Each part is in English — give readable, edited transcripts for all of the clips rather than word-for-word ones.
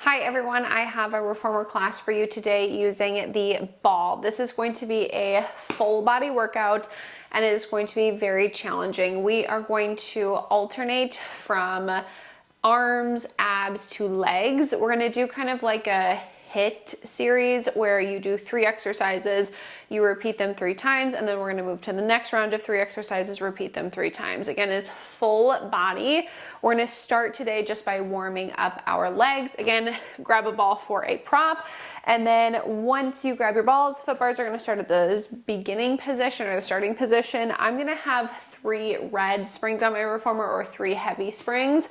Hi everyone, I have a reformer class for you today using the ball. This is going to be a full body workout and it is going to be very challenging. We are going to alternate from arms, abs to legs. We're going to do kind of like a HIIT series where you do 3 exercises, you repeat them 3 times, and then we're going to move to the next round of 3 exercises, repeat them 3 times. Again, it's full body. We're going to start today just by warming up our legs. Again, grab a ball for a prop, and then once you grab your balls, foot bars are going to start at the beginning position or the starting position. I'm going to have 3 red springs on my reformer or 3 heavy springs.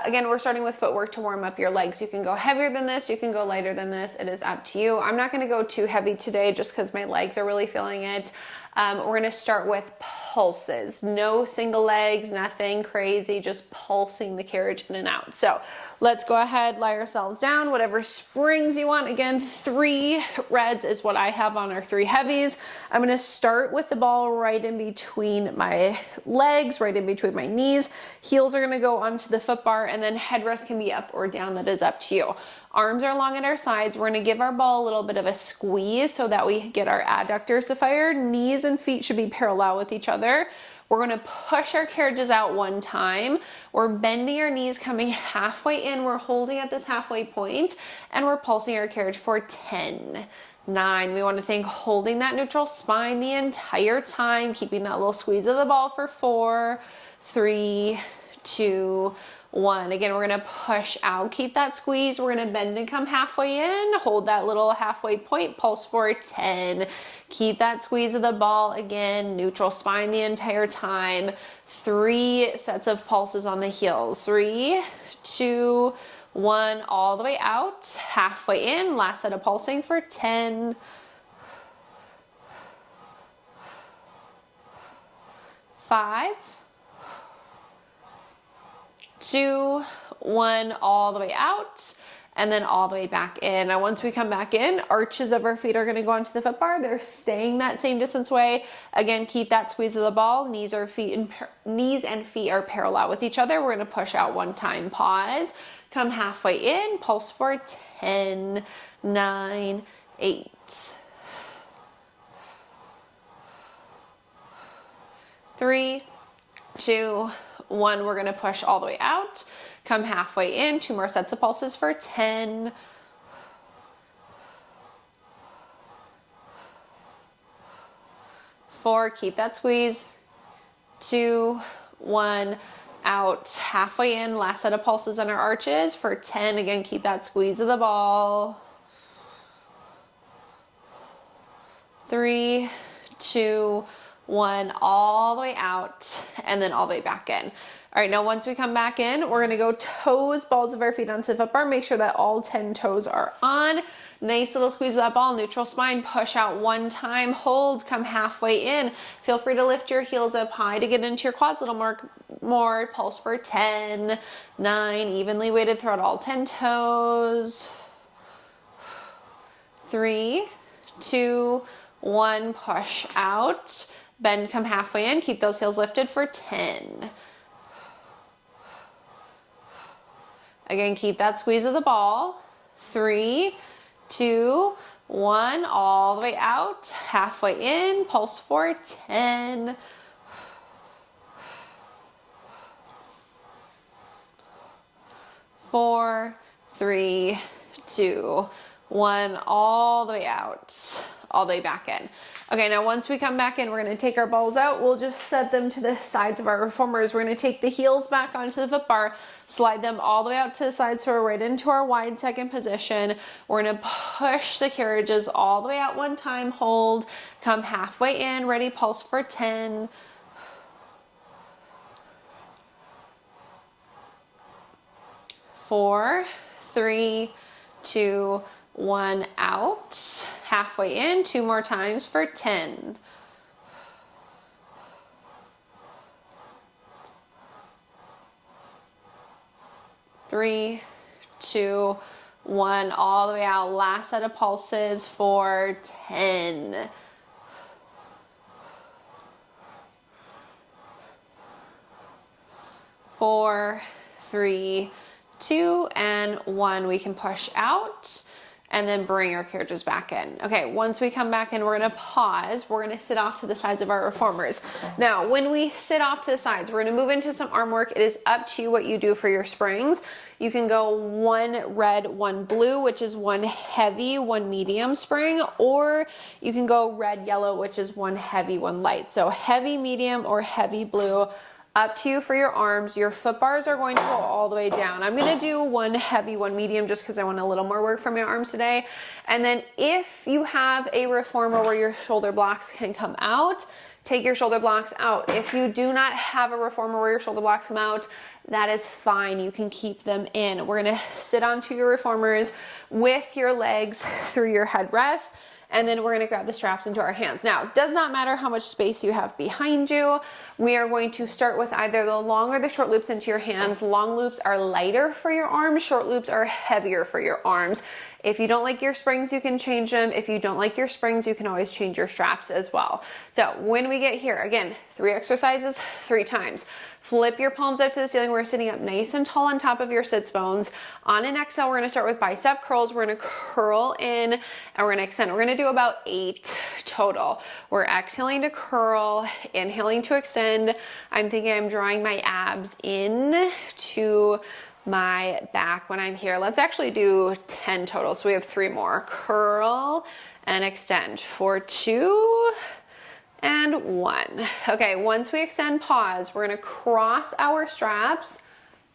Again, we're starting with footwork to warm up your legs. You can go heavier than this, you can go lighter than this. It is up to you. I'm not going to go too heavy today just because my legs are really feeling it. We're going to start with pulses. No single legs, nothing crazy, just pulsing the carriage in and out. So let's go ahead, lie ourselves down, whatever springs you want. Again, 3 reds is what I have on our 3 heavies. I'm going to start with the ball right in between my legs, right in between my knees. Heels are going to go onto the foot bar, and then headrest can be up or down. That is up to you. Arms are long at our sides. We're going to give our ball a little bit of a squeeze so that we get our adductors to fire. Knees and feet should be parallel with each other. We're going to push our carriages out 1 time. We're bending our knees, coming halfway in. We're holding at this halfway point, and we're pulsing our carriage for 10, 9. We want to think holding that neutral spine the entire time, keeping that little squeeze of the ball for 4, 3, 2, 1. Again, we're going to push out, keep that squeeze. We're going to bend and come halfway in, hold that little halfway point, pulse for 10. Keep that squeeze of the ball. Again, neutral spine the entire time. 3 sets of pulses on the heels. 3, 2, 1, all the way out, halfway in, last set of pulsing for 10. 5, 2, 1, all the way out, and then all the way back in. Now once we come back in, arches of our feet are going to go onto the foot bar. They're staying that same distance away. Again, keep that squeeze of the ball. Knees and feet are parallel with each other. We're going to push out 1 time, pause, come halfway in, pulse for 10, 9, 8, 3, 2, 1, we're going to push all the way out, come halfway in, 2 more sets of pulses for 10, 4, keep that squeeze, 2, 1, out, halfway in, last set of pulses on our arches for 10, again, keep that squeeze of the ball, 3, 2, 1, all the way out, and then all the way back in. All right, now once we come back in, we're going to go toes, balls of our feet onto the foot bar. Make sure that all 10 toes are on. Nice little squeeze of that ball, neutral spine, push out 1 time, hold, come halfway in. Feel free to lift your heels up high to get into your quads a little more. Pulse for 10, 9, evenly weighted throughout all 10 toes. 3, 2, 1, push out. Bend, come halfway in, keep those heels lifted for 10. Again, keep that squeeze of the ball. 3, 2, 1, all the way out, halfway in, pulse for 10. 4, 3, 2, 1, all the way out, all the way back in. Okay, now once we come back in, we're going to take our balls out. We'll just set them to the sides of our reformers. We're going to take the heels back onto the foot bar, slide them all the way out to the side so we're right into our wide second position. We're going to push the carriages all the way out 1 time, hold, come halfway in, ready, pulse for 10. 4, 3, 2, 1, out, halfway in, 2 more times for 10. 3, 2, 1, all the way out, last set of pulses for 10. 4, 3, 2, and 1. We can push out and then bring our carriages back in. Okay, once we come back in, we're gonna pause. We're gonna sit off to the sides of our reformers. Now, when we sit off to the sides, we're gonna move into some arm work. It is up to you what you do for your springs. You can go 1 red, 1 blue, which is 1 heavy, 1 medium spring, or you can go red, yellow, which is 1 heavy, 1 light. So heavy, medium, or heavy blue. Up to you for your arms. Your foot bars are going to go all the way down. I'm gonna do 1 heavy, 1 medium, just because I want a little more work from my arms today. And then if you have a reformer where your shoulder blocks can come out, take your shoulder blocks out. If you do not have a reformer where your shoulder blocks come out, that is fine. You can keep them in. We're gonna sit onto your reformers with your legs through your headrest. And then we're gonna grab the straps into our hands. Now, it does not matter how much space you have behind you. We are going to start with either the long or the short loops into your hands. Long loops are lighter for your arms, short loops are heavier for your arms. If you don't like your springs, you can change them. If you don't like your springs, you can always change your straps as well. So when we get here, again, 3 exercises, 3 times. Flip your palms up to the ceiling. We're sitting up nice and tall on top of your sits bones. On an exhale, we're gonna start with bicep curls. We're gonna curl in and we're gonna extend. We're gonna do about 8 total. We're exhaling to curl, inhaling to extend. I'm thinking I'm drawing my abs in to my back when I'm here. Let's actually do 10 total. So we have 3 more. Curl and extend for 2 and 1. Okay, once we extend, pause. We're gonna cross our straps,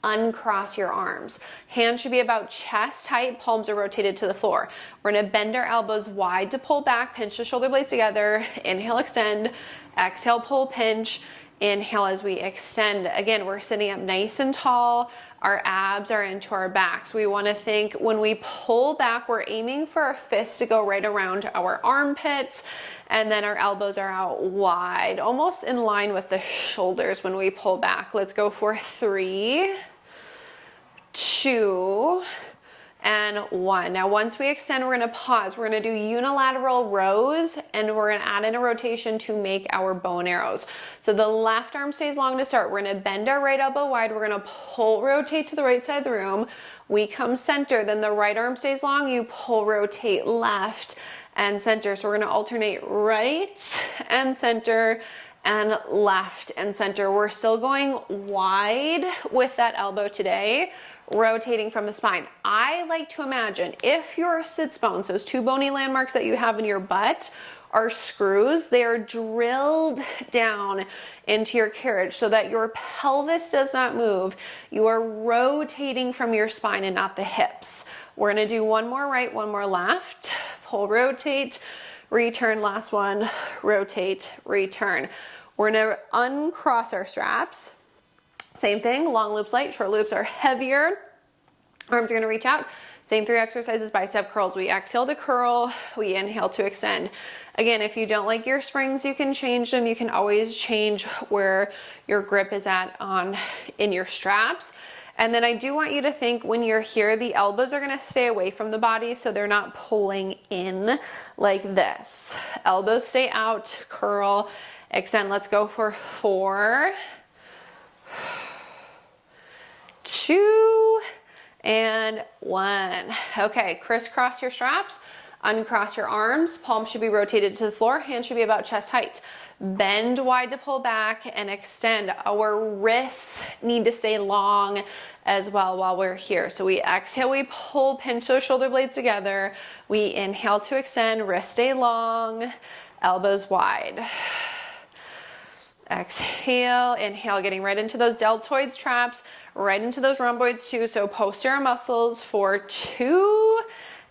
uncross your arms. Hands should be about chest height, palms are rotated to the floor. We're gonna bend our elbows wide to pull back, pinch the shoulder blades together, inhale, extend, exhale, pull, pinch, inhale as we extend. Again, we're sitting up nice and tall. Our abs are into our backs. We want to think when we pull back, we're aiming for our fists to go right around our armpits, and then our elbows are out wide, almost in line with the shoulders when we pull back. Let's go for 3, 2, and 1. Now, once we extend, we're gonna pause. We're gonna do unilateral rows, and we're gonna add in a rotation to make our bow and arrows. So the left arm stays long to start. We're gonna bend our right elbow wide. We're gonna pull, rotate to the right side of the room. We come center, then the right arm stays long. You pull, rotate left and center. So we're gonna alternate right and center and left and center. We're still going wide with that elbow today, rotating from the spine. I like to imagine if your sits bones, those 2 bony landmarks that you have in your butt, are screws, they are drilled down into your carriage so that your pelvis does not move. You are rotating from your spine and not the hips. We're gonna do 1 more right, 1 more left. Pull, rotate, return, last one, rotate, return. We're gonna uncross our straps. Same thing, long loops light, short loops are heavier. Arms are gonna reach out. Same 3 exercises, bicep curls. We exhale to curl, we inhale to extend. Again, if you don't like your springs, you can change them. You can always change where your grip is at in your straps. And then I do want you to think when you're here, the elbows are gonna stay away from the body so they're not pulling in like this. Elbows stay out, curl, extend. Let's go for 4, 2, and 1. Okay, crisscross your straps, uncross your arms, palms should be rotated to the floor, hands should be about chest height. Bend wide to pull back and extend. Our wrists need to stay long as well while we're here. So we exhale, we pull, pinch those shoulder blades together. We inhale to extend, wrists stay long, elbows wide. Exhale, inhale, getting right into those deltoids traps, right into those rhomboids too. So posterior muscles for 2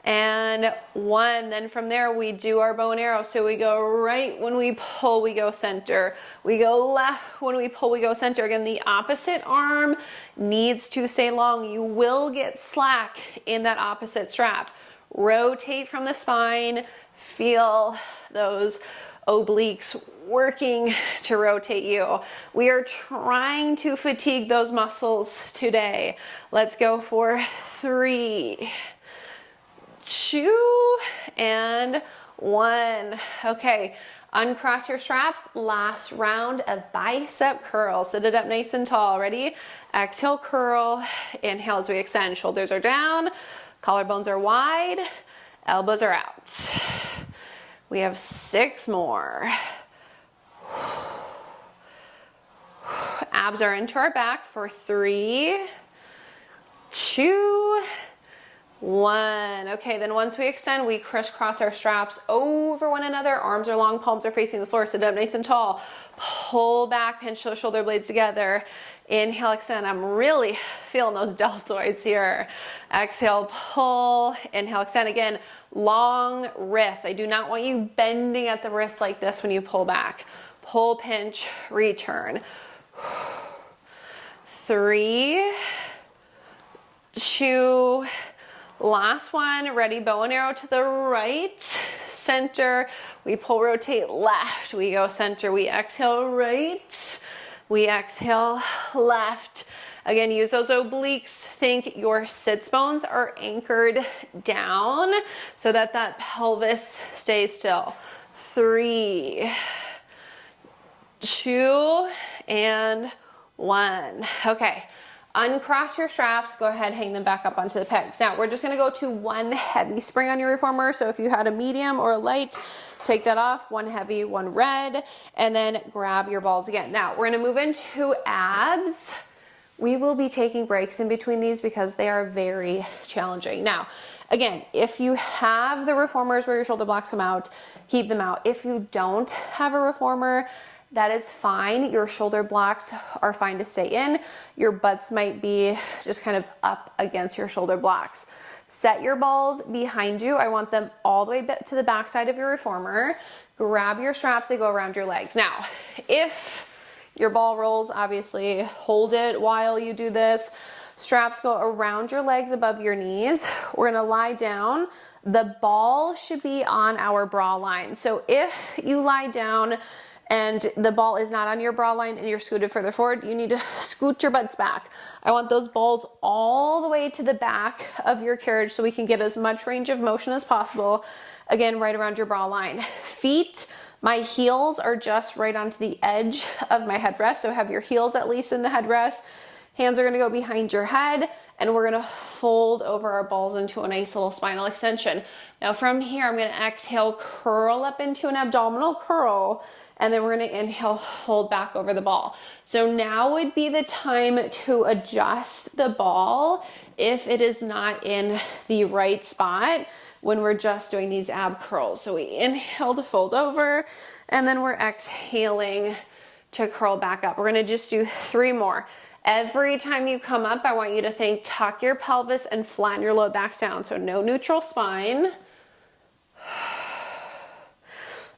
and 1. Then from there, we do our bow and arrow. So we go right when we pull, we go center. We go left when we pull, we go center. Again, the opposite arm needs to stay long. You will get slack in that opposite strap. Rotate from the spine. Feel those obliques working to rotate you. We are trying to fatigue those muscles today. Let's go for 3, 2, and 1. Okay, uncross your straps. Last round of bicep curls. Sit it up nice and tall. Ready? Exhale, curl. Inhale as we extend. Shoulders are down. Collarbones are wide. Elbows are out. We have 6 more. Abs are into our back for 3, 2, 1. Okay, then once we extend, we crisscross our straps over one another. Arms are long, palms are facing the floor. Sit up nice and tall. Pull back, pinch those shoulder blades together. Inhale, extend. I'm really feeling those deltoids here. Exhale, pull. Inhale, extend again. Long wrists. I do not want you bending at the wrist like this when you pull back. Pull, pinch, return. 3, 2, last one. Ready, bow and arrow to the right, center. We pull, rotate left. We go center. We exhale right. We exhale left. Again, use those obliques. Think your sits bones are anchored down so that that pelvis stays still. 3, 2, and 1. Okay, uncross your straps. Go ahead, hang them back up onto the pegs. Now, we're just gonna go to 1 heavy spring on your reformer. So if you had a medium or a light, take that off. 1 heavy, 1 red, and then grab your balls again. Now, we're gonna move into abs. We will be taking breaks in between these because they are very challenging. Now, again, if you have the reformers where your shoulder blocks come out, keep them out. If you don't have a reformer, that is fine. Your shoulder blocks are fine to stay in. Your butts might be just kind of up against your shoulder blocks. Set your balls behind you. I want them all the way to the back side of your reformer. Grab your straps that go around your legs. Now, if your ball rolls, obviously hold it while you do this. Straps go around your legs above your knees. We're gonna lie down. The ball should be on our bra line. So if you lie down and the ball is not on your bra line and you're scooted further forward, you need to scoot your butts back. I want those balls all the way to the back of your carriage so we can get as much range of motion as possible. Again, right around your bra line. Feet, my heels are just right onto the edge of my headrest, so have your heels at least in the headrest. Hands are gonna go behind your head, and we're gonna fold over our balls into a nice little spinal extension. Now from here, I'm gonna exhale, curl up into an abdominal curl, and then we're gonna inhale, fold back over the ball. So now would be the time to adjust the ball if it is not in the right spot when we're just doing these ab curls. So we inhale to fold over, and then we're exhaling to curl back up. We're gonna just do 3 more. Every time you come up, I want you to think, tuck your pelvis and flatten your low back down. So no neutral spine.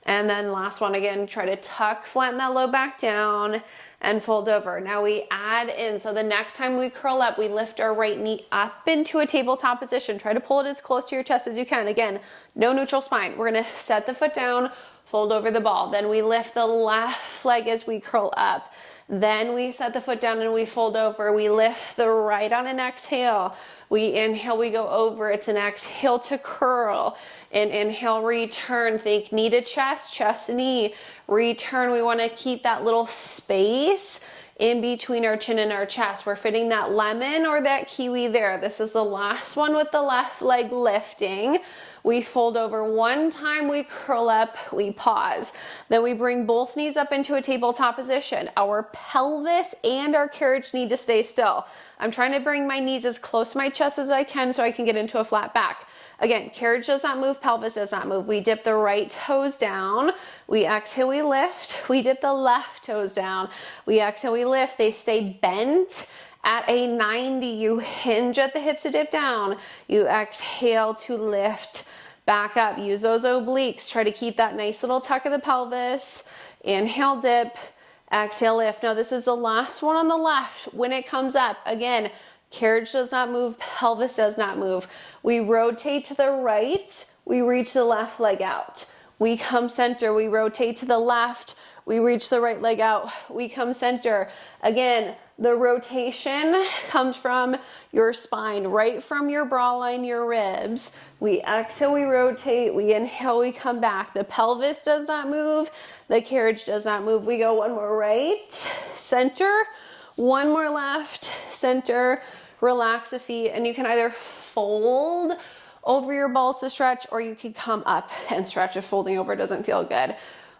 And then last one again, try to tuck, flatten that low back down and fold over. Now we add in, so the next time we curl up, we lift our right knee up into a tabletop position. Try to pull it as close to your chest as you can. Again, no neutral spine. We're gonna set the foot down, fold over the ball. Then we lift the left leg as we curl up. Then we set the foot down and we fold over. We lift the right on an exhale. We inhale, we go over. It's an exhale to curl. And inhale, return. Think knee to chest, chest to knee. Return. We want to keep that little space in between our chin and our chest. We're fitting that lemon or that kiwi there. This is the last one with the left leg lifting. We fold over 1 time, we curl up, we pause. Then we bring both knees up into a tabletop position. Our pelvis and our carriage need to stay still. I'm trying to bring my knees as close to my chest as I can so I can get into a flat back. Again, carriage does not move, pelvis does not move. We dip the right toes down. We exhale, we lift. We dip the left toes down. We exhale, we lift. They stay bent. At a 90, you hinge at the hips to dip down. You exhale to lift back up. Use those obliques. Try to keep that nice little tuck of the pelvis. Inhale, dip. Exhale, lift. Now this is the last one on the left. When it comes up, again, carriage does not move, pelvis does not move. We rotate to the right. We reach the left leg out. We come center. We rotate to the left. We reach the right leg out. We come center. Again, The rotation comes from your spine, right from your bra line, your ribs. We exhale, we rotate, we inhale, we come back. The pelvis does not move, the carriage does not move. We go one more right, center, one more left, center, relax the feet, and you can either fold over your balls to stretch, or you can come up and stretch if folding over doesn't feel good.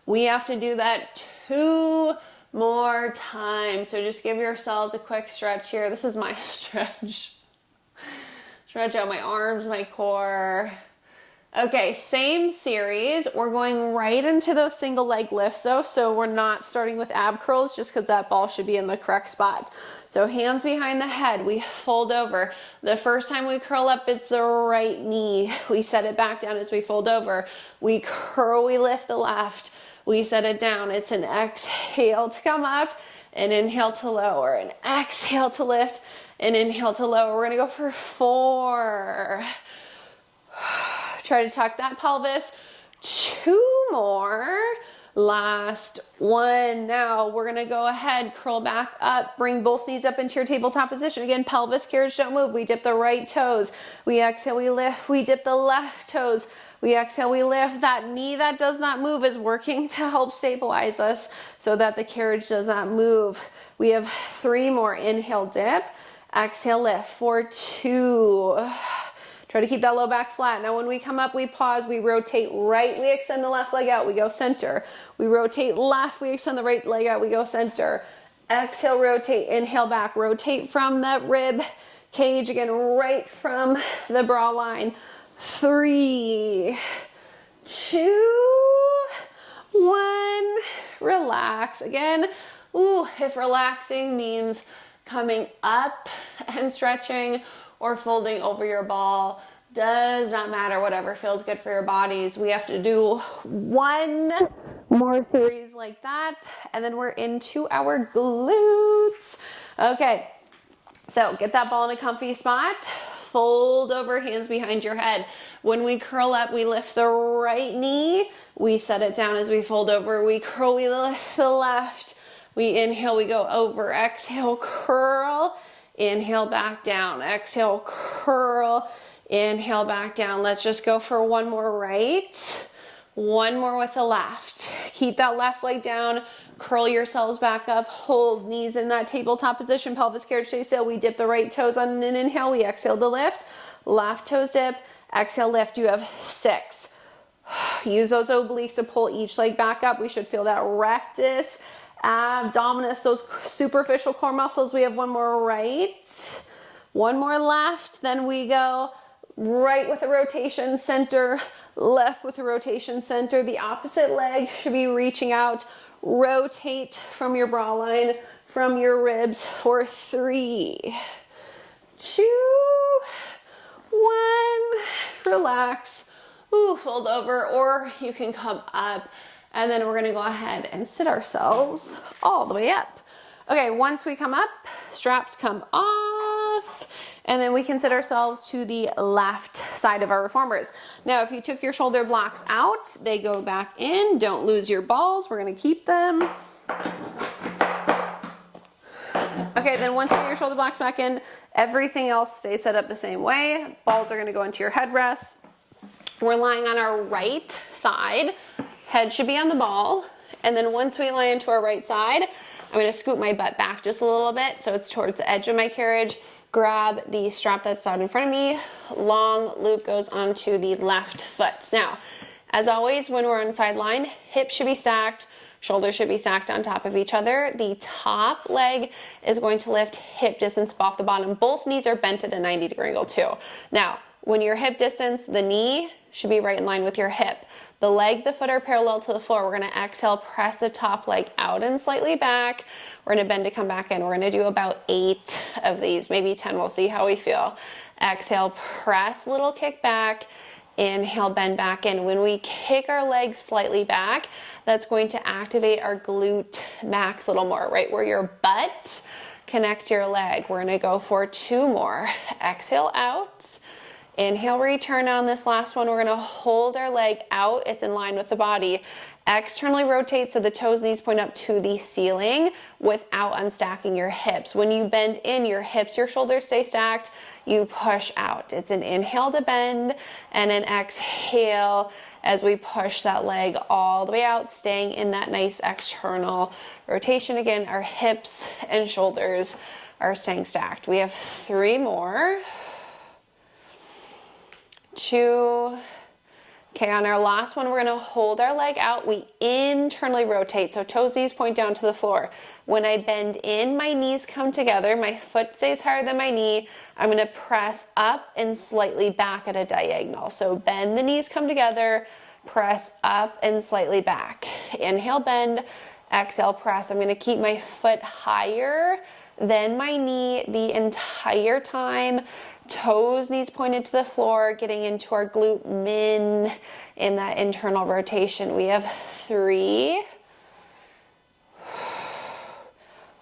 We have to do that 2 more times. So just give yourselves a quick stretch here. This is my stretch. Stretch out my arms, my core. Okay, same series. We're going right into those single leg lifts though. So we're not starting with ab curls just because that ball should be in the correct spot. So hands behind the head, we fold over. The first time we curl up, it's the right knee. We set it back down as we fold over. We curl, we lift the left. We set it down. It's an exhale to come up, an inhale to lower, an exhale to lift, an inhale to lower. We're gonna go for 4. Try to tuck that pelvis. 2 more. Last 1. Now we're gonna go ahead, curl back up, bring both knees up into your tabletop position. Again, pelvis, carriage, don't move. We dip the right toes. We exhale, we lift, we dip the left toes. We exhale, we lift. That knee that does not move is working to help stabilize us so that the carriage does not move. We have 3 more. Inhale, dip. Exhale, lift for 2. Try to keep that low back flat. Now when we come up, we pause, we rotate right, we extend the left leg out, we go center. We rotate left, we extend the right leg out, we go center. Exhale, rotate, inhale back, rotate from that rib cage, again, right from the bra line. 3, 2, 1, relax. Again, if relaxing means coming up and stretching or folding over your ball, does not matter, whatever feels good for your bodies. We have to do 1 more series like that, and then we're into our glutes. Okay, so get that ball in a comfy spot. Fold over, hands behind your head. When we curl up, we lift the right knee. We set it down as we fold over. We curl, we lift the left. We inhale, we go over. Exhale, curl. Inhale, back down. Exhale, curl. Inhale, back down. Let's just go for 1 more right. 1 more with the left. Keep that left leg down. Curl yourselves back up. Hold knees in that tabletop position. Pelvis, carriage, stay still. We dip the right toes on an inhale. We exhale to lift. Left toes dip. Exhale, lift. You have 6. Use those obliques to pull each leg back up. We should feel that rectus, abdominis, those superficial core muscles. We have 1 more right. 1 more left. Then we go right with a rotation center, left with a rotation center. The opposite leg should be reaching out. Rotate from your bra line, from your ribs for 3, 2, 1. Relax. Fold over, or you can come up, and then we're gonna go ahead and sit ourselves all the way up. Okay, once we come up, straps come off, and then we can sit ourselves to the left side of our reformers. Now, if you took your shoulder blocks out, they go back in. Don't lose your balls. We're gonna keep them. Okay, then once you get your shoulder blocks back in, everything else stays set up the same way. Balls are gonna go into your headrest. We're lying on our right side. Head should be on the ball. And then once we lie into our right side, I'm gonna scoot my butt back just a little bit so it's towards the edge of my carriage. Grab the strap that's down in front of me. Long loop goes onto the left foot. Now, as always, when we're on sideline, hips should be stacked, shoulders should be stacked on top of each other. The top leg is going to lift hip distance above the bottom. Both knees are bent at a 90-degree angle too. Now, when your hip distance, the knee should be right in line with your hip. The leg, the foot are parallel to the floor. We're gonna exhale, press the top leg out and slightly back. We're gonna bend to come back in. We're gonna do about 8 of these, maybe 10, we'll see how we feel. Exhale, press, little kick back. Inhale, bend back in. When we kick our legs slightly back, that's going to activate our glute max a little more, right where your butt connects to your leg. We're gonna go for 2 more. Exhale out. Inhale, return on this last one. We're gonna hold our leg out. It's in line with the body. Externally rotate so the toes, knees point up to the ceiling without unstacking your hips. When you bend in, your hips, your shoulders stay stacked. You push out. It's an inhale to bend and an exhale as we push that leg all the way out, staying in that nice external rotation. Again, our hips and shoulders are staying stacked. We have 3 more. 2. Okay, on our last one, we're gonna hold our leg out. We internally rotate, so toes, knees point down to the floor. When I bend in, my knees come together, my foot stays higher than my knee. I'm gonna press up and slightly back at a diagonal. So bend, the knees come together, press up and slightly back. Inhale, bend, exhale, press. I'm gonna keep my foot higher than my knee the entire time. Toes, knees pointed to the floor, getting into our glute min in that internal rotation. We have 3.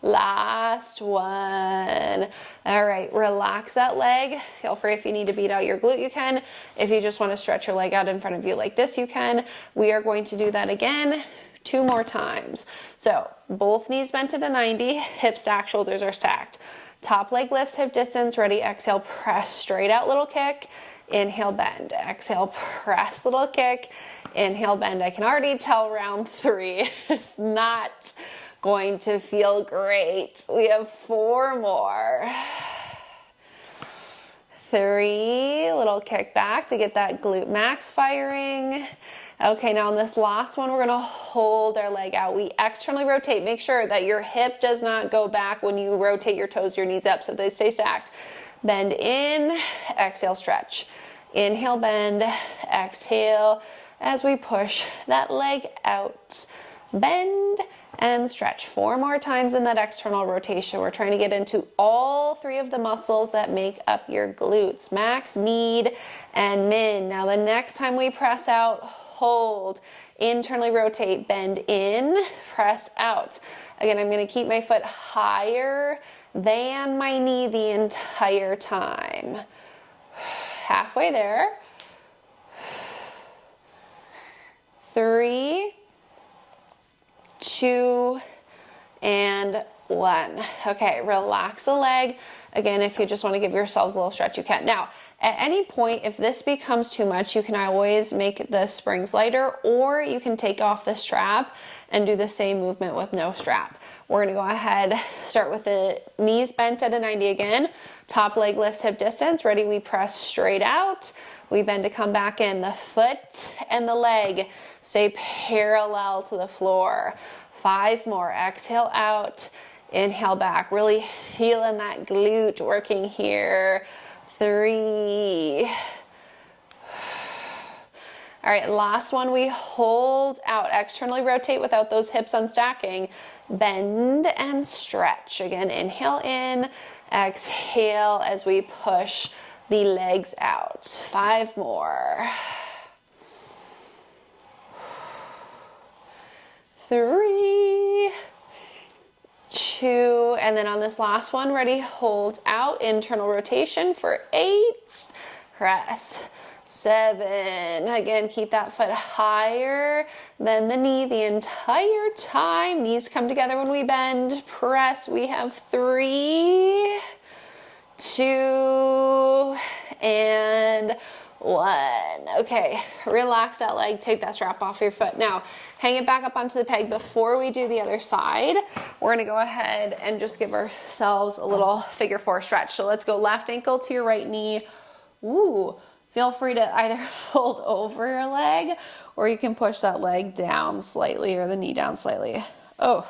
Last one. All right, relax that leg. Feel free if you need to beat out your glute, you can. If you just want to stretch your leg out in front of you like this, you can. We are going to do that again 2 more times. So both knees bent at a 90, hips stacked, shoulders are stacked. Top leg lifts, hip distance, ready, exhale, press straight out, little kick. Inhale, bend, exhale, press, little kick. Inhale, bend. I can already tell round 3 is not going to feel great. We have 4 more. 3, little kick back to get that glute max firing. Okay, now on this last one, we're gonna hold our leg out. We externally rotate. Make sure that your hip does not go back when you rotate your toes, your knees up, so they stay stacked. Bend in, exhale, stretch. Inhale, bend, exhale, as we push that leg out. Bend and stretch 4 more times in that external rotation. We're trying to get into all 3 of the muscles that make up your glutes, max, med, and min. Now the next time we press out, hold, internally rotate, bend in, press out. Again, I'm gonna keep my foot higher than my knee the entire time. Halfway there. 3, 2, and 1. Okay, relax the leg. Again, if you just want to give yourselves a little stretch, you can. Now, at any point, if this becomes too much, you can always make the springs lighter, or you can take off the strap and do the same movement with no strap. We're gonna go ahead, start with the knees bent at a 90 again. Top leg lifts, hip distance. Ready, we press straight out. We bend to come back in. The foot and the leg stay parallel to the floor. 5 more. Exhale out. Inhale back. Really feeling that glute working here. 3. All right, last one, we hold out. Externally rotate without those hips unstacking. Bend and stretch. Again, inhale in, exhale as we push the legs out. 5 more. 3, 2, and then on this last one, ready, hold out, internal rotation for 8, press. 7, again, keep that foot higher than the knee the entire time. Knees come together when we bend, press. We have 3, 2, and 1. Okay, relax that leg, take that strap off your foot. Now, hang it back up onto the peg. Before we do the other side, we're gonna go ahead and just give ourselves a little figure 4 stretch. So let's go left ankle to your right knee. Ooh, feel free to either fold over your leg, or you can push that leg down slightly or the knee down slightly. Oh,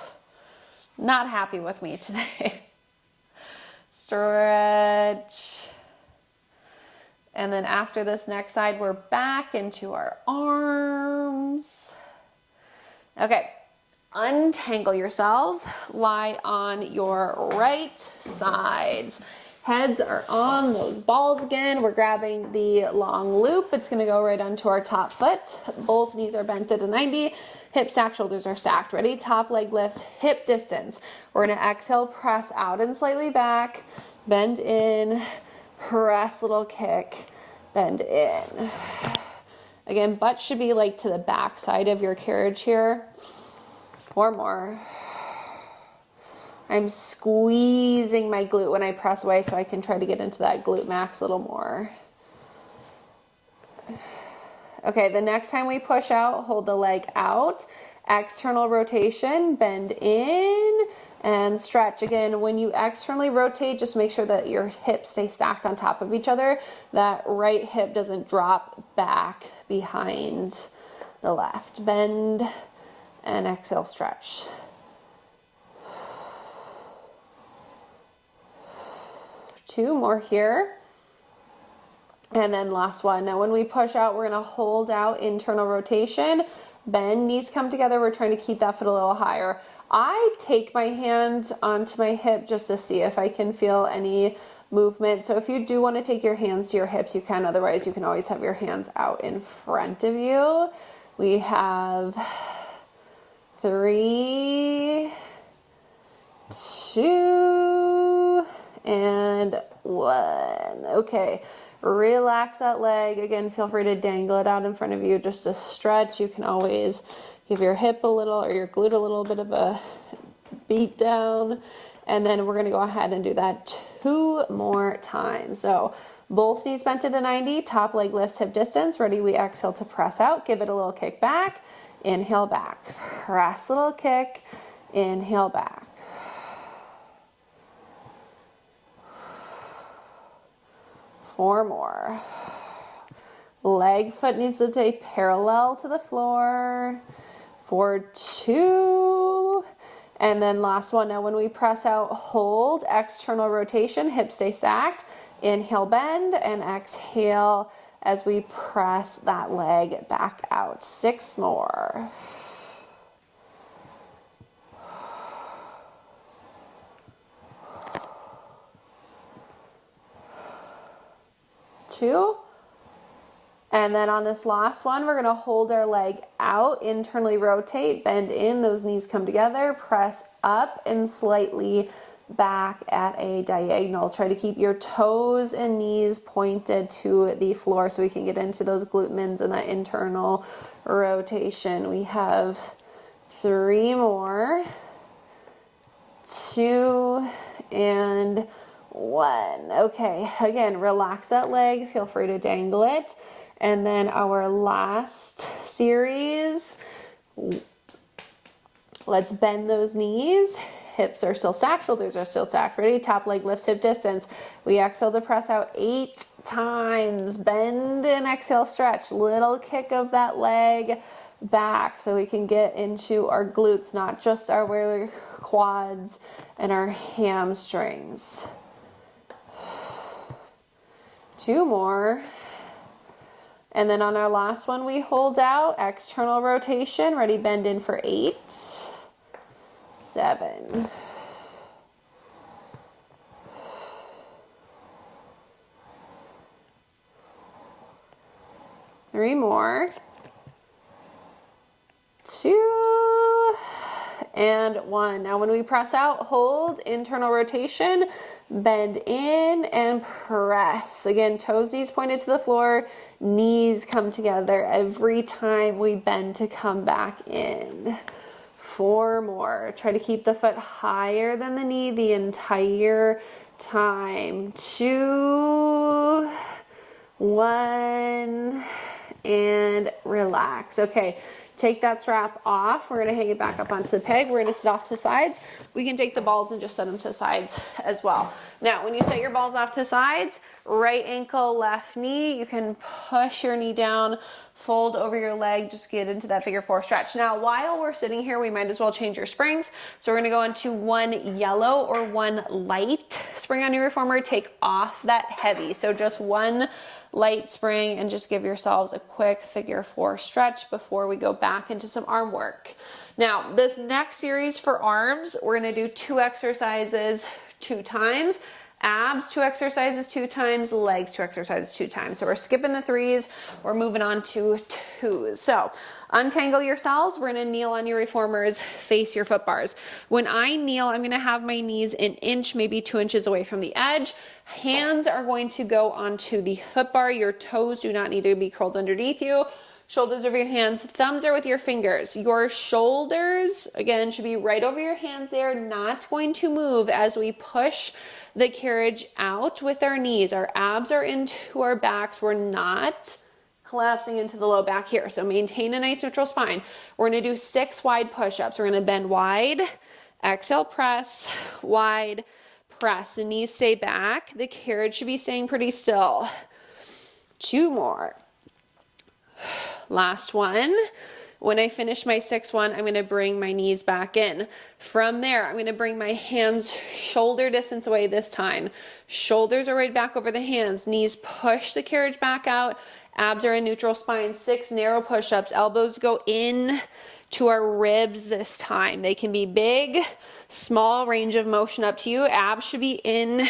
not happy with me today. Stretch. And then after this next side, we're back into our arms. Okay, untangle yourselves. Lie on your right sides. Heads are on those balls again. We're grabbing the long loop. It's gonna go right onto our top foot. Both knees are bent at a 90. Hip stacked, shoulders are stacked. Ready? Top leg lifts, hip distance. We're gonna exhale, press out and slightly back. Bend in, press, little kick. bend in. Again, butt should be like to the back side of your carriage here. 4 more. I'm squeezing my glute when I press away so I can try to get into that glute max a little more. Okay, the next time we push out, hold the leg out, external rotation, bend in and stretch. Again, when you externally rotate, just make sure that your hips stay stacked on top of each other. That right hip doesn't drop back behind the left. Bend and exhale, stretch. Two more here. And then last one. Now when we push out, we're gonna hold out internal rotation, bend, knees come together. We're trying to keep that foot a little higher. I take my hand onto my hip just to see if I can feel any movement. So if you do want to take your hands to your hips, you can. Otherwise, you can always have your hands out in front of you. We have 3, 2, and 1. Okay. Relax that leg. Again, feel free to dangle it out in front of you just to stretch. You can always give your hip a little or your glute a little bit of a beat down. And then we're going to go ahead and do that 2 more times. So both knees bent to 90, top leg lifts hip distance. Ready? We exhale to press out. Give it a little kick back. Inhale back. Press, little kick. Inhale back. 4 more. Leg, foot needs to stay parallel to the floor. For 2. And then last one. Now when we press out, hold, external rotation, hips stay stacked. Inhale, bend, and exhale as we press that leg back out. 6 more. 2. And then on this last one, we're going to hold our leg out, internally rotate, bend in, those knees come together, press up and slightly back at a diagonal. Try to keep your toes and knees pointed to the floor so we can get into those glute mins and that internal rotation. We have 3 more, 2, and 1. Okay, again, relax that leg. Feel free to dangle it. And then our last series, let's bend those knees. Hips are still stacked, shoulders are still stacked. Ready? Top leg lifts hip distance. We exhale to press out 8 times. Bend and exhale, stretch. Little kick of that leg back so we can get into our glutes, not just our quads and our hamstrings. 2 more. And then on our last one, we hold out, external rotation. Ready, bend in for 8, 7, 3 more, 2, and 1. Now when we press out, hold, internal rotation, bend in and press. Again, toes, knees pointed to the floor, knees come together every time we bend to come back in. 4 more. Try to keep the foot higher than the knee the entire time. 2, 1, and relax. Okay. Take that strap off. We're going to hang it back up onto the peg. We're going to sit off to the sides. We can take the balls and just set them to the sides as well. Now, when you set your balls off to the sides, right ankle, left knee, you can push your knee down, fold over your leg, just get into that figure 4 stretch. Now, while we're sitting here, we might as well change your springs. So we're going to go into 1 yellow or 1 light spring on your reformer. Take off that heavy. So just 1 light spring and just give yourselves a quick figure 4 stretch before we go back into some arm work. Now, this next series for arms, we're going to do 2 exercises 2 times. Abs, 2 exercises 2 times, legs, 2 exercises 2 times. So we're skipping the 3s, we're moving on to 2s. So untangle yourselves, we're gonna kneel on your reformers, face your foot bars. When I kneel, I'm gonna have my knees an inch, maybe 2 inches away from the edge. Hands are going to go onto the foot bar. Your toes do not need to be curled underneath you. Shoulders over your hands, thumbs are with your fingers. Your shoulders, again, should be right over your hands. They're not going to move as we push the carriage out with our knees. Our abs are into our backs. We're not collapsing into the low back here. So maintain a nice neutral spine. We're gonna do 6 wide push-ups. We're gonna bend wide, exhale, press, wide, press. The knees stay back. The carriage should be staying pretty still. 2 more. Last one. When I finish my 6th one, I'm going to bring my knees back in. From there, I'm going to bring my hands shoulder distance away this time. Shoulders are right back over the hands. Knees push the carriage back out. Abs are in neutral spine. 6 narrow push-ups. Elbows go in to our ribs this time. They can be big, small, range of motion up to you. Abs should be in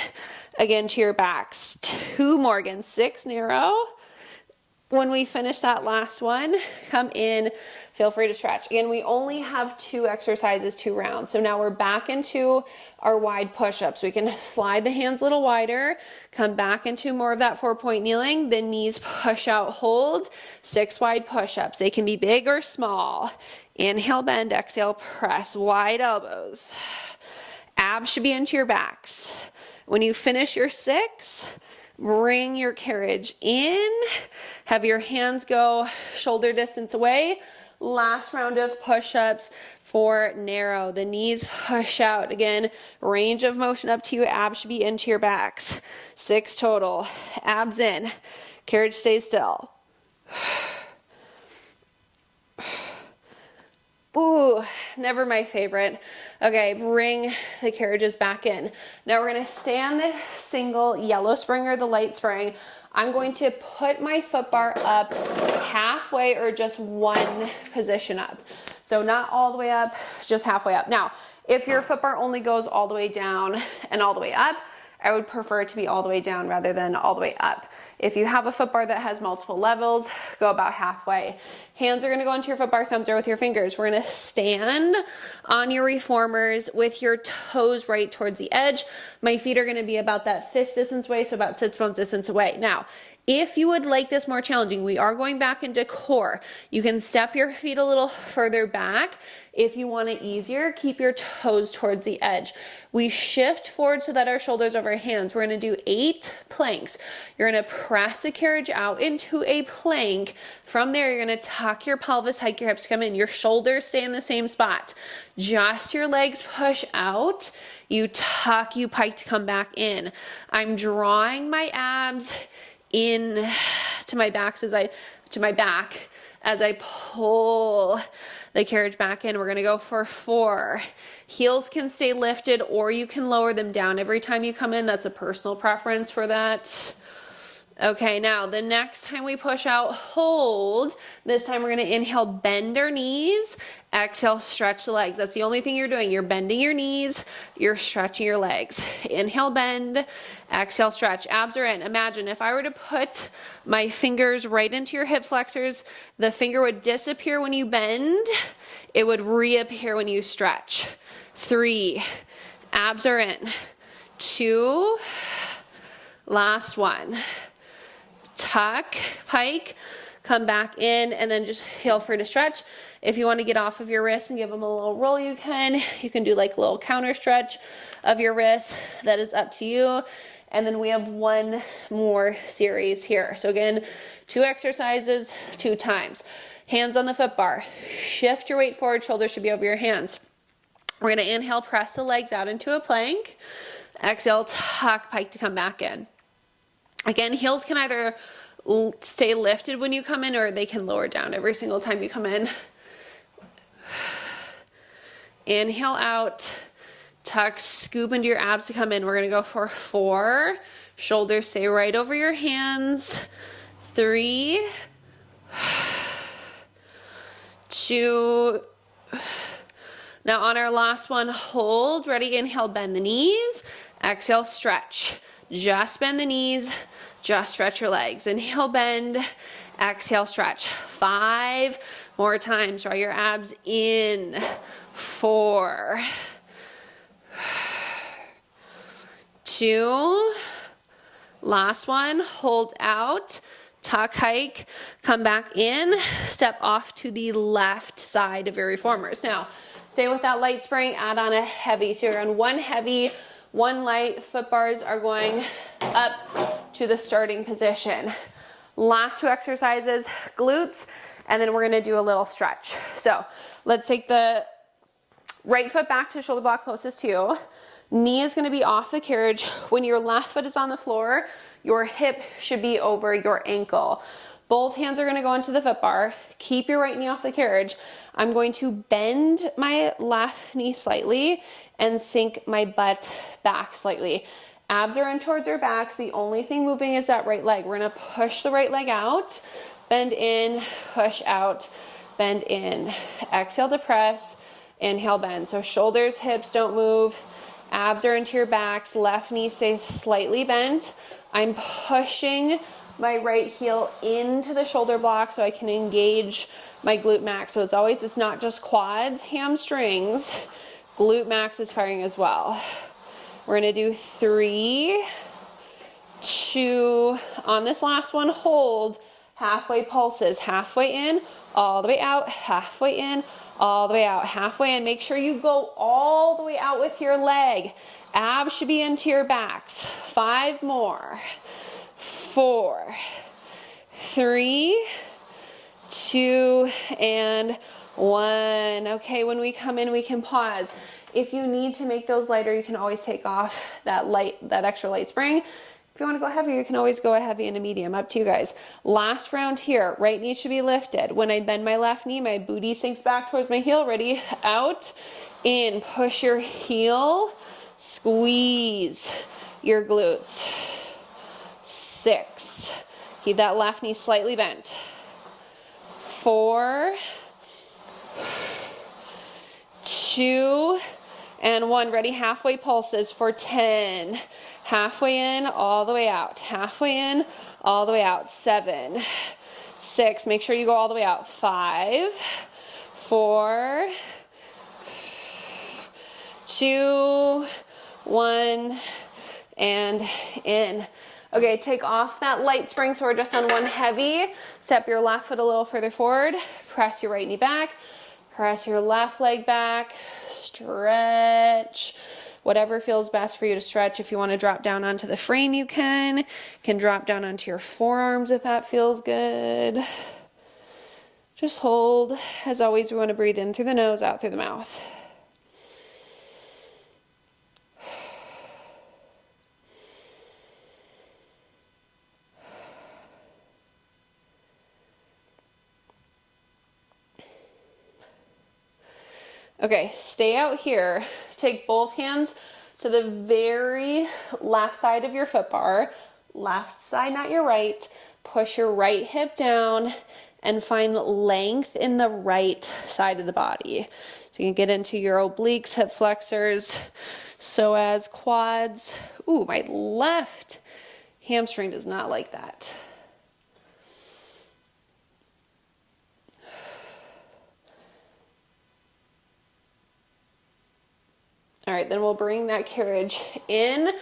again to your backs. 2 more again. 6 narrow. When we finish that last one, come in, feel free to stretch. Again, we only have 2 exercises, 2 rounds. So now we're back into our wide push-ups. We can slide the hands a little wider, come back into more of that 4-point kneeling, the knees push out, hold, 6 wide push-ups. They can be big or small. Inhale, bend, exhale, press, wide elbows. Abs should be into your backs. When you finish your 6, bring your carriage in, have your hands go shoulder distance away. Last round of push-ups for narrow. The knees push out. Again, range of motion up to you. Abs should be into your backs. 6 total. Abs in. Carriage stays still. Ooh, never my favorite. Okay, bring the carriages back in. Now we're gonna stay on the single yellow spring or the light spring. I'm going to put my foot bar up halfway or just 1 position up. So not all the way up, just halfway up. Now, if your foot bar only goes all the way down and all the way up, I would prefer it to be all the way down rather than all the way up. If you have a foot bar that has multiple levels, go about halfway. Hands are gonna go into your foot bar, thumbs are with your fingers. We're gonna stand on your reformers with your toes right towards the edge. My feet are gonna be about that fist distance away, so about sits bones distance away. Now, if you would like this more challenging, we are going back into core. You can step your feet a little further back. If you want it easier, keep your toes towards the edge. We shift forward so that our shoulders over our hands. We're gonna do 8 planks. You're gonna press the carriage out into a plank. From there, you're gonna tuck your pelvis, hike your hips, come in. Your shoulders stay in the same spot. Just your legs push out. You tuck, you pike to come back in. I'm drawing my abs in to my back as I pull the carriage back in. We're gonna go for 4. Heels can stay lifted or you can lower them down every time you come in. That's a personal preference for that. Okay, now the next time we push out, hold. This time we're gonna inhale, bend our knees, exhale, stretch the legs. That's the only thing you're doing. You're bending your knees, you're stretching your legs. Inhale, bend, exhale, stretch. Abs are in. Imagine if I were to put my fingers right into your hip flexors, the finger would disappear when you bend, it would reappear when you stretch. 3, abs are in. 2, last one. Tuck, pike, come back in, and then just feel free to stretch. If you want to get off of your wrists and give them a little roll, you can. You can do like a little counter stretch of your wrists. That is up to you. And then we have 1 more series here. So again, 2 exercises, 2 times. Hands on the foot bar. Shift your weight forward, shoulders should be over your hands. We're gonna inhale, press the legs out into a plank. Exhale, tuck, pike to come back in. Again, heels can either stay lifted when you come in or they can lower down every single time you come in. Inhale out, tuck, scoop into your abs to come in. We're gonna go for 4. Shoulders stay right over your hands. 3, 2, now on our last one, hold, ready, inhale, bend the knees, Exhale, stretch. Just bend the knees, just stretch your legs. Inhale, bend. Exhale, stretch. 5 more times. Draw your abs in. 4, 2, last one. Hold out, tuck, hike, come back in, step off to the left side of your reformers. Now, stay with that light spring, add on a heavy. So you're on one heavy, one light. Foot bars are going up to the starting position. Last 2 exercises, glutes, and then we're gonna do a little stretch. So let's take the right foot back to the shoulder block closest to you. Knee is gonna be off the carriage. When your left foot is on the floor, your hip should be over your ankle. Both hands are gonna go into the foot bar. Keep your right knee off the carriage. I'm going to bend my left knee slightly and sink my butt back slightly. Abs are in towards your backs. The only thing moving is that right leg. We're gonna push the right leg out, bend in, push out, bend in. Exhale to press, inhale, bend. So shoulders, hips don't move. Abs are into your backs. Left knee stays slightly bent. I'm pushing my right heel into the shoulder block so I can engage my glute max. So it's not just quads, hamstrings. Glute max is firing as well. We're gonna do 3, 2, on this last one, hold. Halfway pulses, halfway in, all the way out, halfway in, all the way out, halfway in. Make sure you go all the way out with your leg. Abs should be into your backs. 5 more. 4, 3, 2, and 1. Okay, when we come in, we can pause. If you need to make those lighter, you can always take off that extra light spring. If you want to go heavier, you can always go a heavy and a medium, up to you guys. Last round here, right knee should be lifted. When I bend my left knee, my booty sinks back towards my heel. Ready? Out, in, push your heel, squeeze your glutes. 6, keep that left knee slightly bent. 4, 2, and 1. Ready? Halfway pulses for 10. Halfway in, all the way out. Halfway in, all the way out. 7, 6. Make sure you go all the way out. 5, 4, 2, 1, and in. Okay, take off that light spring, so we're just on one heavy. Step your left foot a little further forward. Press your right knee back. Press your left leg back. Stretch. Whatever feels best for you to stretch. If you want to drop down onto the frame, you can. You can drop down onto your forearms if that feels good. Just hold. As always, we want to breathe in through the nose, out through the mouth. Okay, stay out here. Take both hands to the very left side of your foot bar. Left side, not your right. Push your right hip down and find length in the right side of the body. So you can get into your obliques, hip flexors, psoas, quads. Ooh, my left hamstring does not like that. All right, then we'll bring that carriage in,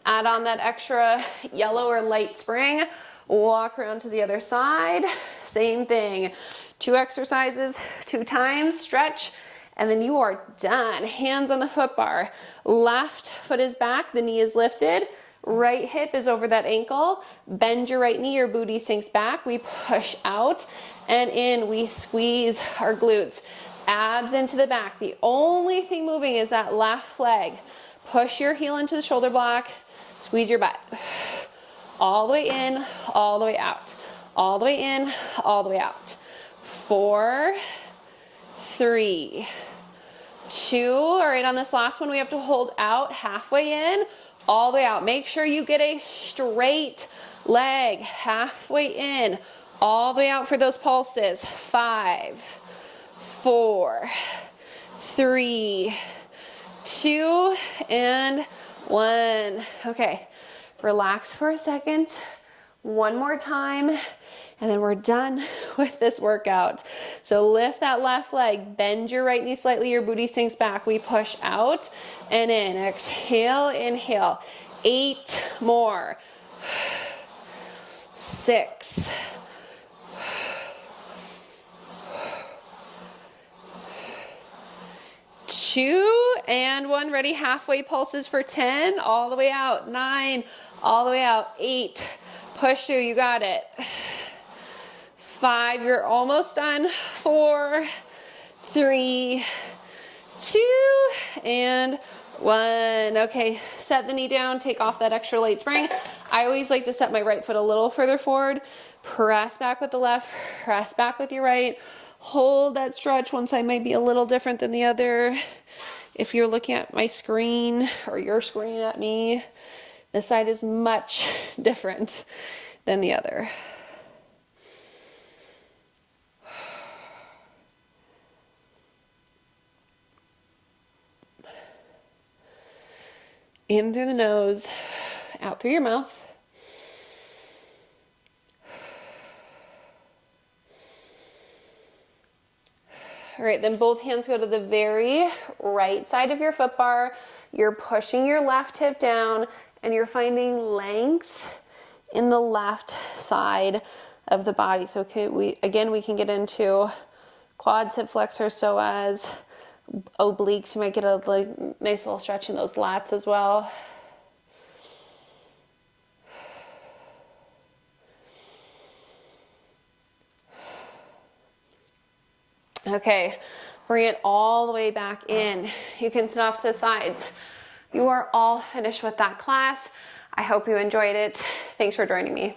add on that extra yellow or light spring, walk around to the other side, same thing. 2 exercises, 2 times, stretch, and then you are done. Hands on the foot bar. Left foot is back, the knee is lifted, right hip is over that ankle. Bend your right knee, your booty sinks back. We push out and in, we squeeze our glutes. Abs into the back. The only thing moving is that left leg. Push your heel into the shoulder block. Squeeze your butt. All the way in, all the way out. All the way in, all the way out. 4, 3, 2. All right, on this last one, we have to hold out halfway in, all the way out. Make sure you get a straight leg. Halfway in, all the way out for those pulses. 5, 4, 3, 2, and 1. Okay, relax for a second. One more time, and then we're done with this workout. So lift that left leg, bend your right knee slightly, your booty sinks back. We push out and in. Exhale, inhale. 8 more. 6. 2 and 1. Ready? Halfway pulses for 10. All the way out. 9. All the way out. 8. Push through. You got it. 5. You're almost done. 4, 3, 2, and 1. Okay, set the knee down. Take off that extra late spring. I always like to set my right foot a little further forward. Press back with the left. Press back with your right. Hold that stretch. One side might be a little different than the other. If you're looking at my screen or your screen at me, this side is much different than the other. In through the nose, out through your mouth. All right, then both hands go to the very right side of your foot bar. You're pushing your left hip down and you're finding length in the left side of the body. So we can get into quads, hip flexors, psoas, obliques. You might get a nice little stretch in those lats as well. Okay, bring it all the way back in. You can sit off to the sides. You are all finished with that class. I hope you enjoyed it. Thanks for joining me.